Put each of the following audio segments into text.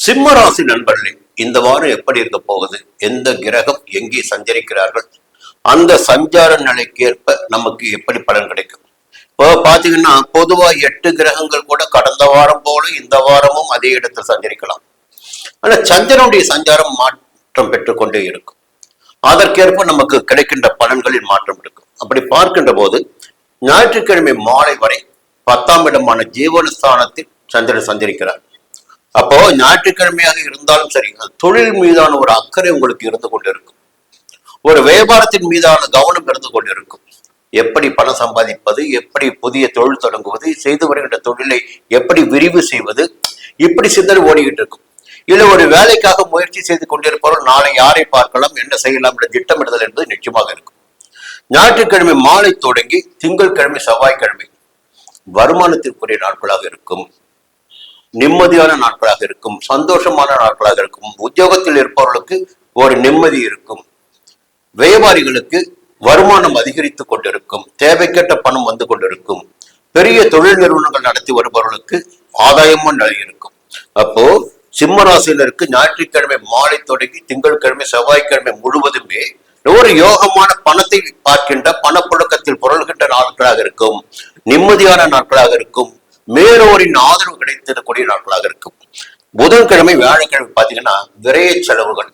சிம்ம ராசி நண்பர்களே, இந்த வாரம் எப்படி இருக்க போகுது, எந்த கிரகம் எங்கே சஞ்சரிக்கிறார்கள், அந்த சஞ்சார நிலைக்கு ஏற்ப நமக்கு எப்படி பலன் கிடைக்கும். இப்போ பாத்தீங்கன்னா பொதுவா 8 கிரகங்கள் கூட கடந்த வாரம் போல இந்த வாரமும் அதே இடத்தில் சஞ்சரிக்கலாம். ஆனா சந்திரனுடைய சஞ்சாரம் மாற்றம் பெற்றுக்கொண்டே இருக்கும். அதற்கேற்ப நமக்கு கிடைக்கின்ற பலன்களில் மாற்றம் இருக்கும். அப்படி பார்க்கின்ற போது ஞாயிற்றுக்கிழமை மாலை வரை 10ஆம் இடமான ஜீவனஸ்தானத்தில் சந்திரன் சஞ்சரிக்கிறார். அப்போ ஞாயிற்றுக்கிழமையாக இருந்தாலும் சரி, தொழில் மீதான ஒரு அக்கறை உங்களுக்கு இருந்து கொண்டிருக்கும். ஒரு வியாபாரத்தின் மீதான கவனம் இருந்து கொண்டிருக்கும். எப்படி பணம் சம்பாதிப்பது, எப்படி புதிய தொழில் தொடங்குவது, செய்து வருகின்ற தொழிலை எப்படி விரிவு செய்வது, இப்படி சிந்தனை ஓடிக்கிட்டு இருக்கும். இல்ல ஒரு வேலைக்காக முயற்சி செய்து கொண்டிருப்பவர்கள் நாளை யாரை பார்க்கலாம், என்ன செய்யலாம் என்ற திட்டமிடுதல் என்பது நிச்சயமாக இருக்கும். ஞாயிற்றுக்கிழமை மாலை தொடங்கி திங்கட்கிழமை செவ்வாய்க்கிழமை வருமானத்திற்குரிய நாட்களாக இருக்கும். நிம்மதியான நாட்களாக இருக்கும். சந்தோஷமான நாட்களாக இருக்கும். உத்தியோகத்தில் இருப்பவர்களுக்கு ஒரு நிம்மதி இருக்கும். வியாபாரிகளுக்கு வருமானம் அதிகரித்துக் கொண்டிருக்கும். தேவைக்கேற்ற பணம் வந்து கொண்டிருக்கும். பெரிய தொழில் நிறுவனங்கள் நடத்தி வருபவர்களுக்கு ஆதாயமும் நிறைய இருக்கும். அப்போ சிம்மராசினருக்கு ஞாயிற்றுக்கிழமை மாலை தொடங்கி திங்கட்கிழமை செவ்வாய்க்கிழமை முழுவதுமே ஒரு யோகமான பணத்தை பார்க்கின்ற பணப்புழக்கத்தில் புரள்கின்ற நாட்களாக இருக்கும். நிம்மதியான நாட்களாக இருக்கும். மேலோரின் ஆதரவு கிடைத்திடக்கூடிய நாட்களாக இருக்கும். புதன்கிழமை வியாழக்கிழமை பார்த்தீங்கன்னா விரைய செலவுகள்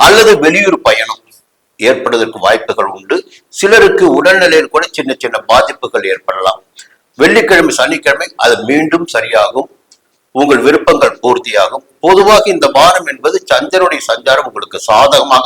அல்லது வெளியூர் பயணம் ஏற்படுவதற்கு வாய்ப்புகள் உண்டு. சிலருக்கு உடல்நிலையில் கூட சின்ன சின்ன பாதிப்புகள் ஏற்படலாம். வெள்ளிக்கிழமை சனிக்கிழமை அது மீண்டும் சரியாகும். உங்கள் விருப்பங்கள் பூர்த்தியாகும். பொதுவாக இந்த வாரம் என்பது சந்திரனுடைய சஞ்சாரம் உங்களுக்கு சாதகமாக